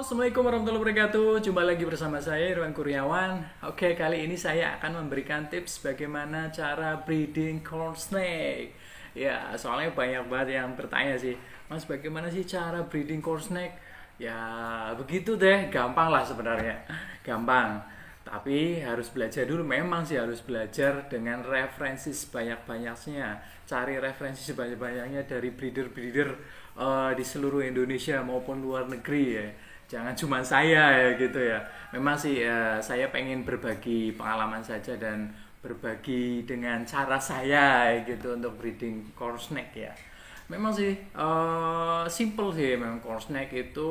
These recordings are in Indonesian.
Assalamualaikum warahmatullahi wabarakatuh. Jumpa lagi bersama saya Irwan Kurniawan. Oke, kali ini saya akan memberikan tips bagaimana cara breeding corn snake. Ya, soalnya banyak banget yang bertanya sih, Mas, bagaimana sih cara breeding corn snake? Ya, begitu deh, gampang lah sebenarnya. Gampang. Tapi harus belajar dulu, memang sih harus belajar dengan referensi sebanyak-banyaknya. Cari referensi sebanyak-banyaknya dari breeder-breeder di seluruh Indonesia maupun luar negeri ya. Jangan cuma saya ya gitu ya. Memang sih saya pengen berbagi pengalaman saja dan berbagi dengan cara saya ya, gitu untuk breeding corn snake ya. Memang sih simple sih, memang corn snake itu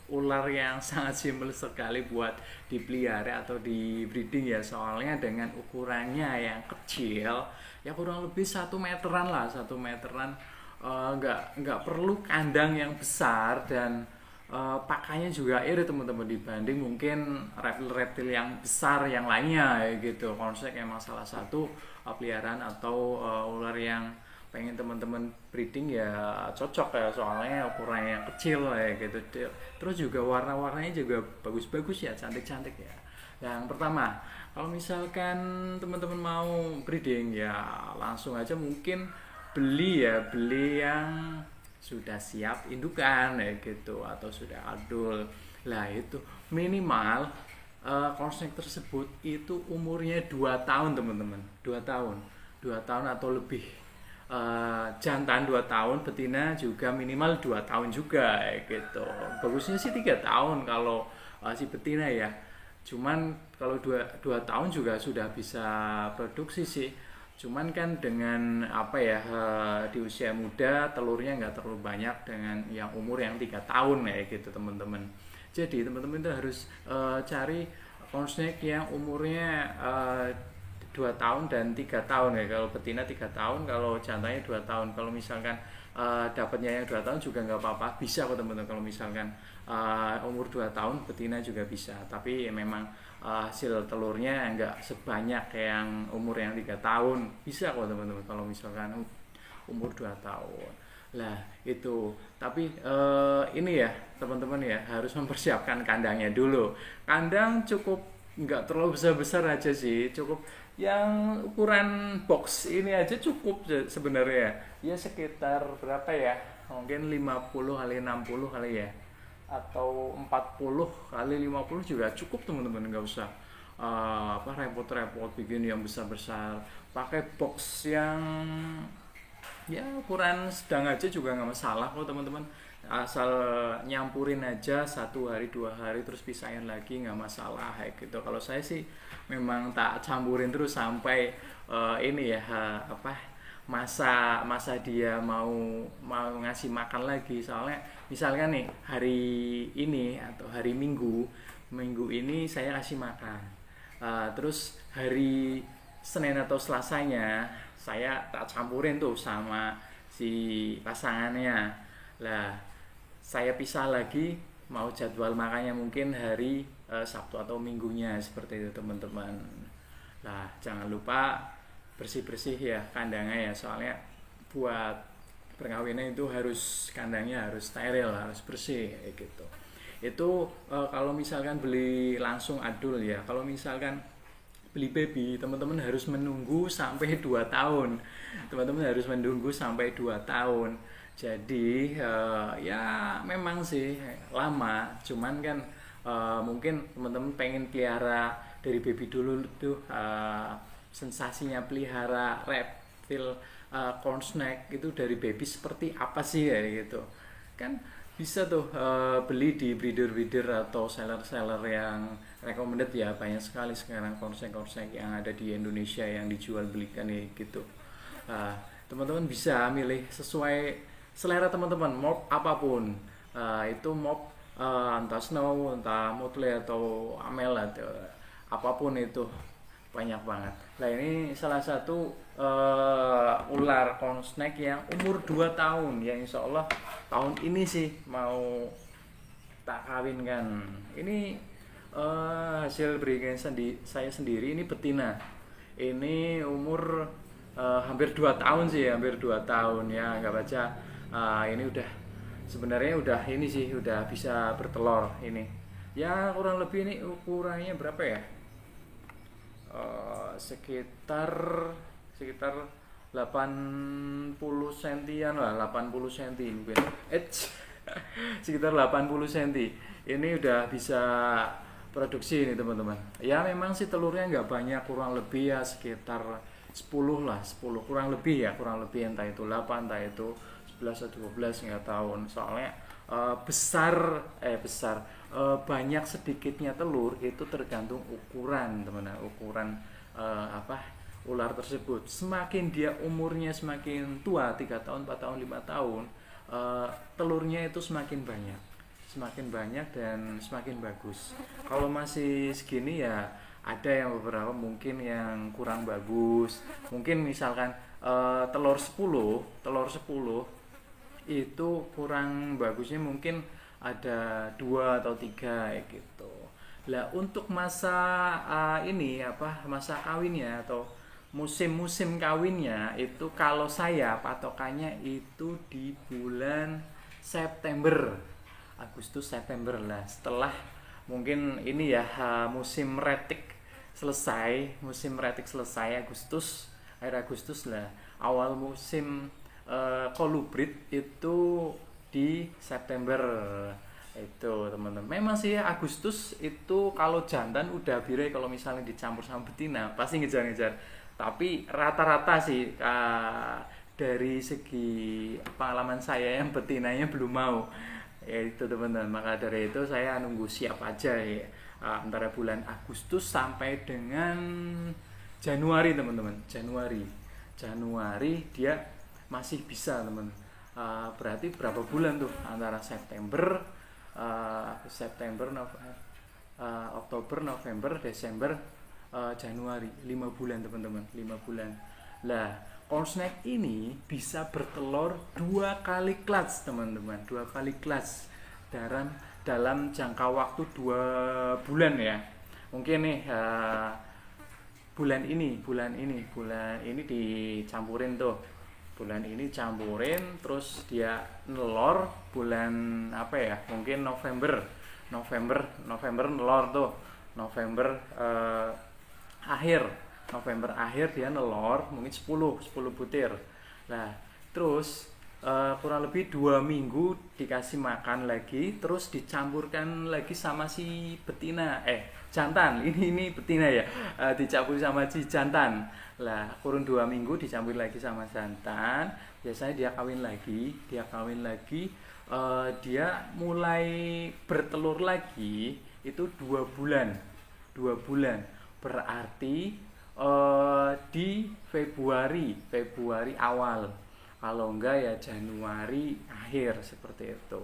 ular yang sangat simple sekali buat dipelihara atau di breeding ya, soalnya dengan ukurannya yang kecil ya kurang lebih 1 meteran lah, 1 meteran. Nggak perlu kandang yang besar dan pakannya juga irit teman-teman, dibanding mungkin reptil-reptil yang besar yang lainnya ya gitu. Konsep emang salah satu peliharaan atau ular yang pengen teman-teman breeding ya cocok ya, soalnya ukurannya yang kecil ya gitu. Terus juga warna-warnanya juga bagus-bagus ya, cantik-cantik ya. Yang pertama, kalau misalkan teman-teman mau breeding ya langsung aja mungkin beli yang sudah siap indukan ya gitu, atau sudah adul lah. Itu minimal konsep tersebut itu umurnya 2 tahun teman-teman, 2 tahun atau lebih. Jantan 2 tahun, betina juga minimal 2 tahun juga ya gitu. Bagusnya sih 3 tahun kalau si betina ya, cuman kalau dua tahun juga sudah bisa produksi sih. Cuman kan dengan apa ya, di usia muda telurnya nggak terlalu banyak dengan yang umur yang 3 tahun ya gitu teman-teman. Jadi teman-teman itu harus cari konsnek yang umurnya 2 tahun dan 3 tahun ya. Kalau betina 3 tahun, kalau jantannya 2 tahun. Kalau misalkan dapatnya yang 2 tahun juga nggak apa-apa, bisa kok teman-teman. Kalau misalkan umur 2 tahun betina juga bisa, tapi memang hasil telurnya nggak sebanyak yang umur yang 3 tahun. Bisa kok teman-teman kalau misalkan umur 2 tahun lah itu. Tapi ini ya teman-teman ya, harus mempersiapkan kandangnya dulu. Kandang cukup nggak terlalu besar-besar aja sih, cukup yang ukuran box ini aja cukup sebenarnya ya. Sekitar berapa ya, mungkin 50 kali 60 kali ya, atau 40 kali 50 juga cukup teman-teman. Nggak usah repot-repot bikin yang besar-besar. Pakai box yang ya ukuran sedang aja juga nggak masalah kok teman-teman, asal nyampurin aja 1 hari 2 hari terus pisahin lagi, nggak masalah kayak gitu. Kalau saya sih memang tak campurin terus sampai ini ya, masa masa dia mau mau ngasih makan lagi. Soalnya misalkan nih hari ini atau hari Minggu Minggu ini saya kasih makan, terus hari Senin atau Selasanya saya tak campurin tuh sama si pasangannya lah. Saya pisah lagi, mau jadwal makannya mungkin hari Sabtu atau Minggunya, seperti itu teman-teman. Nah, jangan lupa bersih-bersih ya kandangnya ya, soalnya buat perkawinan itu harus kandangnya harus steril, harus bersih kayak gitu. Itu kalau misalkan beli langsung adul ya. Kalau misalkan beli baby, teman-teman harus menunggu sampai 2 tahun. Teman-teman harus menunggu sampai 2 tahun. Jadi ya memang sih lama, cuman kan mungkin teman-teman pengen pelihara dari baby dulu tuh. Sensasinya pelihara reptil corn snake itu dari baby seperti apa sih ya gitu kan. Bisa tuh beli di breeder-breeder atau seller-seller yang recommended ya. Banyak sekali sekarang konsep-konsep yang ada di Indonesia yang dijual belikan ya gitu. Teman-teman bisa milih sesuai selera teman-teman, mob apapun. Itu mob entah snow, entah motley atau amel atau apapun itu, banyak banget. Nah, ini salah satu ular corn snake yang umur 2 tahun ya, insya Allah tahun ini sih mau tak kawinkan. Ini hasil breeding saya sendiri, ini betina. Ini umur hampir 2 tahun sih, hampir 2 tahun ya, nggak baca. Ini udah sebenarnya udah ini sih udah bisa bertelur ini. Ya kurang lebih ini ukurannya berapa ya? Sekitar sekitar 80 sentian lah, 80 senti mungkin. Sekitar 80 senti. Ini udah bisa produksi ini teman-teman. Ya memang sih telurnya nggak banyak, kurang lebih ya sekitar 10 lah, 10 kurang lebih ya, kurang lebih entah itu 8 entah itu 11 atau 12 nggak tahu. Soalnya besar banyak sedikitnya telur itu tergantung ukuran teman-teman, ukuran apa ular tersebut. Semakin dia umurnya semakin tua, 3 tahun 4 tahun 5 tahun, telurnya itu semakin banyak dan semakin bagus. Kalau masih segini ya ada yang beberapa mungkin yang kurang bagus. Mungkin misalkan telur 10 itu kurang bagusnya mungkin ada 2 atau 3 gitu. Lah untuk masa ini apa masa kawinnya atau musim-musim kawinnya itu kalau saya patokannya itu di bulan September, Agustus September lah, setelah mungkin ini ya musim retik selesai Agustus, akhir Agustus lah, awal musim kolubrid itu di September itu teman-teman. Memang sih ya, Agustus itu kalau jantan udah bire, kalau misalnya dicampur sama betina pasti ngejar-ngejar. Tapi rata-rata sih dari segi pengalaman saya yang betinanya belum mau. Ya itu teman-teman. Maka dari itu saya nunggu siap aja ya. Antara bulan Agustus sampai dengan Januari teman-teman. Januari dia masih bisa teman. Berarti berapa bulan tuh antara September, Oktober, November, Desember, Januari, 5 bulan teman-teman, 5 bulan. Lah corn snake ini bisa bertelur 2 kali clutch teman-teman, 2 kali clutch dalam jangka waktu 2 bulan ya. Mungkin nih bulan ini dicampurin tuh, bulan ini campurin terus dia nelor bulan apa ya, mungkin November nelor tuh, November akhir dia nelor mungkin 10 butir. Nah terus kurang lebih 2 minggu dikasih makan lagi, terus dicampurkan lagi sama si betina jantan, ini betina ya, dicampur sama si jantan lah, kurun 2 minggu dicampur lagi sama jantan, biasanya dia kawin lagi, dia mulai bertelur lagi itu 2 bulan, berarti di Februari awal, kalau enggak ya Januari akhir, seperti itu.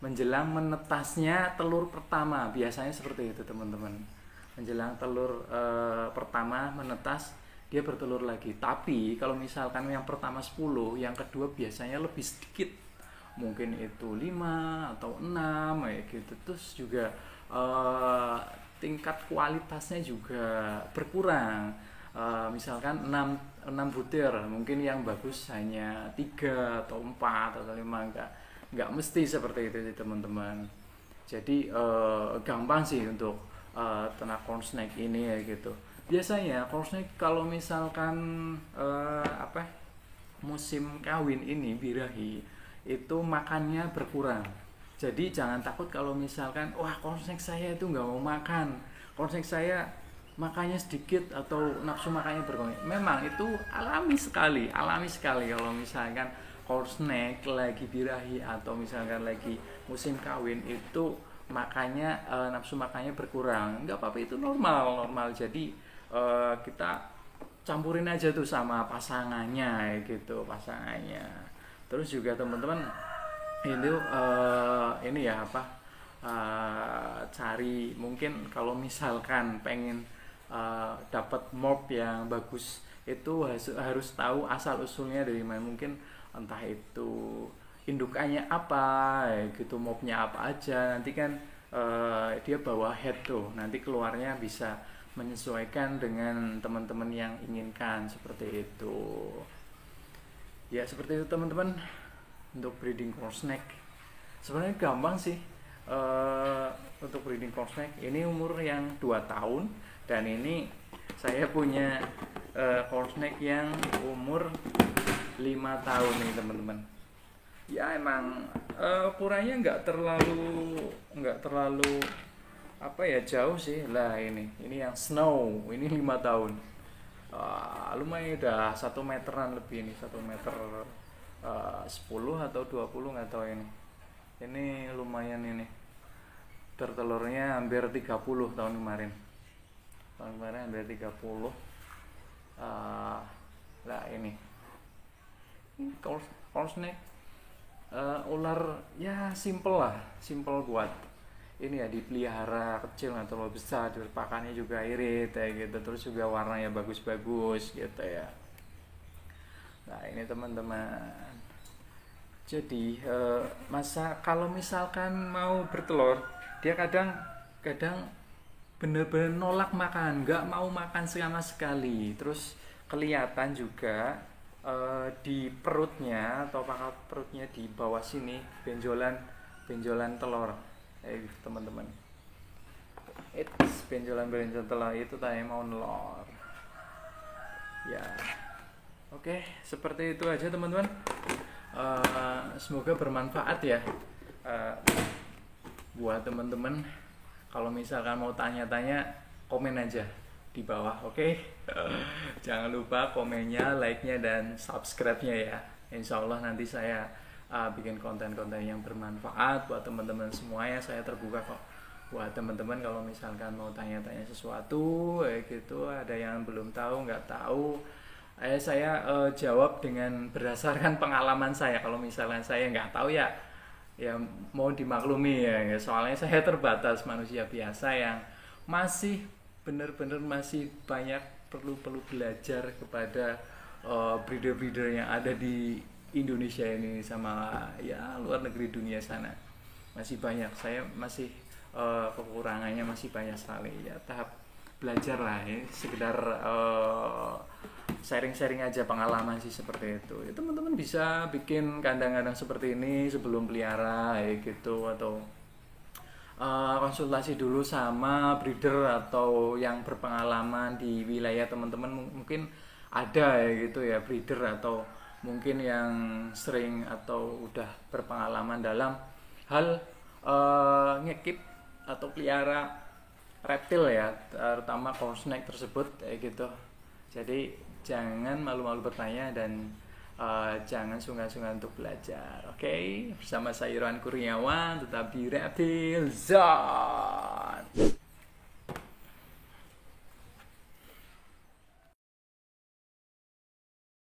Menjelang menetasnya telur pertama biasanya seperti itu teman-teman. Menjelang telur pertama menetas dia bertelur lagi. Tapi kalau misalkan yang pertama 10, yang kedua biasanya lebih sedikit, mungkin itu 5 atau 6 kayak gitu. Terus juga tingkat kualitasnya juga berkurang. Misalkan 6 butir, mungkin yang bagus hanya 3 atau 4 atau 5, nggak mesti seperti itu sih teman-teman. Jadi gampang sih untuk ternak corn snake ini ya gitu. Biasanya corn snake kalau misalkan musim kawin ini birahi itu makannya berkurang. Jadi jangan takut kalau misalkan wah corn snake saya itu nggak mau makan, corn snake saya makannya sedikit atau nafsu makannya berkurang. Memang itu alami sekali kalau misalkan corn snake lagi birahi atau misalkan lagi musim kawin itu makanya nafsu makannya berkurang. Nggak apa-apa, itu normal. Jadi kita campurin aja tuh sama pasangannya gitu, Terus juga teman-teman ini ya cari, mungkin kalau misalkan pengen dapat mop yang bagus itu harus tahu asal usulnya dari mana. Mungkin entah itu indukannya apa gitu, mopnya apa aja, nanti kan dia bawa head tuh, nanti keluarnya bisa menyesuaikan dengan teman-teman yang inginkan, seperti itu ya. Seperti itu teman-teman untuk breeding corn snake. Sebenarnya gampang sih untuk breeding corn snake. Ini umur yang 2 tahun, dan ini saya punya corn snake yang umur 5 tahun nih teman-teman. Ya emang ukurannya nggak terlalu apa ya, jauh sih lah. Ini yang snow ini 5 tahun. Lumayan udah 1 meteran lebih, ini 1 meter 10 atau 20 nggak tahu ini lumayan. Ini bertelurnya hampir 30 tahun kemarin hampir 30. Lah ini corn snake, ular ya simple buat ini ya dipelihara, kecil nggak terlalu besar, pakannya juga irit ya gitu, terus juga warnanya bagus-bagus gitu ya. Nah ini teman-teman, jadi kalau misalkan mau bertelur, dia kadang bener-bener nolak makan, nggak mau makan sama sekali. Terus kelihatan juga di perutnya atau pangkal perutnya di bawah sini benjolan telur gitu teman-teman. Benjolan telur itu tadi mau nelor ya. Oke, seperti itu aja teman-teman. Semoga bermanfaat ya buat teman-teman. Kalau misalkan mau tanya-tanya, komen aja di bawah, oke? Jangan lupa komennya, like-nya, dan subscribe-nya ya. Insya Allah nanti saya bikin konten-konten yang bermanfaat buat teman-teman semuanya. Saya terbuka kok buat teman-teman kalau misalkan mau tanya-tanya sesuatu gitu, ada yang belum tahu, nggak tahu, saya jawab dengan berdasarkan pengalaman saya. Kalau misalnya saya nggak tahu ya mau dimaklumi ya, soalnya saya terbatas, manusia biasa yang masih benar-benar masih banyak perlu belajar kepada breeder-breeder yang ada di Indonesia ini sama ya luar negeri, dunia sana. Masih banyak, saya masih kekurangannya masih banyak sekali ya. Tahap belajar lah ya, sekedar sharing-sharing aja pengalaman sih, seperti itu ya. Teman-teman bisa bikin kandang-kandang seperti ini sebelum pelihara ya gitu, atau konsultasi dulu sama breeder atau yang berpengalaman di wilayah teman-teman. Mungkin ada ya gitu ya, breeder atau mungkin yang sering atau udah berpengalaman dalam hal ngekip atau pelihara reptil ya, terutama corn snake tersebut kayak gitu. Jadi jangan malu-malu bertanya, dan jangan sungkan-sungkan untuk belajar. Oke, bersama saya Irwan Kurniawan, tetap di Reptil Zone.